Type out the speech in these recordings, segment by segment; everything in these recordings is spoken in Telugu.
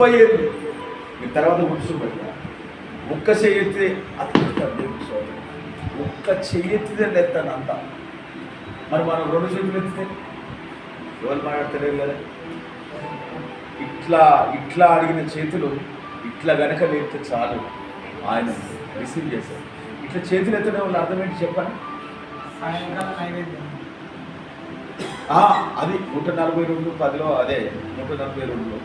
పోయేది మీ తర్వాత కూర్చోబెట్టా ఒక్క చెయ్యెత్తి అది ఒక్క చెయ్యెత్తిదే లేస్తాను అంత. మరి మనం రెండు చేతులు ఎత్తితే ఎవరు మాట్లాడతలేరు కదా. ఇట్లా ఇట్లా అడిగిన చేతులు ఇట్లా గనక లేపితే చాలు ఆయన రిసీవ్ చేశారు. ఇట్లా చేతులు ఎత్తడం వల్ల అర్థం ఏంటి చెప్పండి. అది 142 10లో అదే 142లో.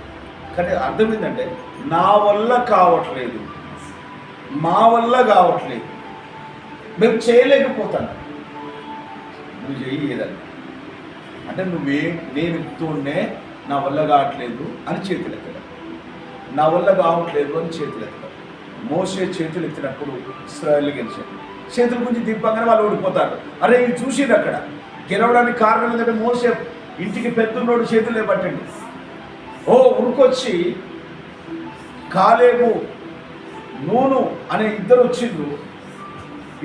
కానీ అర్థం ఏంటంటే నా వల్ల కావట్లేదు, మా వల్ల కావట్లేదు, మేము చేయలేకపోతాను, నువ్వు చెయ్యి ఏదన్నా అంటే నేను ఎత్తునే నా వల్ల కావట్లేదు అని చేతులు ఎత్తడం, నా వల్ల కావట్లేదు అని చేతులు ఎత్తడం. మోసే చేతులు ఎత్తినప్పుడు ఇశ్రాయేలు గెలిచాడు. చేతుల గురించి దింపగానే వాళ్ళు ఓడిపోతారు. అరే ఇది చూసింది అక్కడ గెలవడానికి కారణం ఏంటంటే మోసే ఇంటికి పెద్దోడు చేతులే పట్టండి. ఉరికొచ్చి కాలేబు నూను అనే ఇద్దరు వచ్చిండ్రు.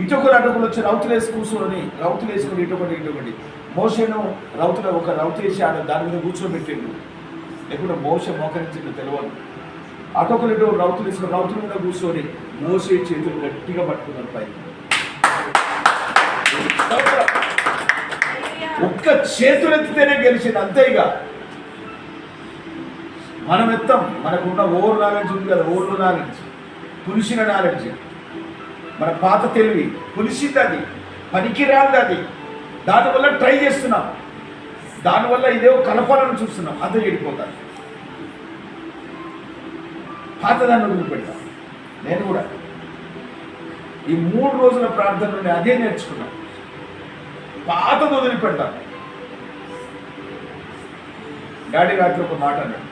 ఇటొకరు అటుకులు వచ్చి రౌతులు వేసుకుని ఇటొకటి మోసేను రౌతులో ఒక రౌతు వేసి దాని మీద కూర్చోబెట్టిండు. లేకుంటే మోసే మోకరించిండు తెలియదు. అటొకరు ఇటు రౌతులు వేసుకుని రౌతుల మీద కూర్చొని మోసే చేతులు గట్టిగా పట్టుకున్నారు పైకి. ఒక్క చేతులు ఎత్తితేనే గెలిచింది అంతేగా. మనం ఎత్తాం, మనకున్న ఓవర్ నాలెడ్జ్ ఉంది కదా, ఓవర్ నాలెడ్జ్, పులిసిన నాలెడ్జ్, మన పాత తెలివి పులిసింది, అది పనికిరాంది, అది దానివల్ల ట్రై చేస్తున్నాం, దానివల్ల ఇదేవో కలపాలని చూస్తున్నాం, అంత చెడిపోతాను. పాతదాన్ని వదిలిపెట్టాం. నేను కూడా ఈ 3 రోజుల ప్రార్థన నుండి అదే నేర్చుకున్నాను. పాతది వదిలిపెట్టాను. డాడీ రాత్రి ఒక మాట అన్నాడు,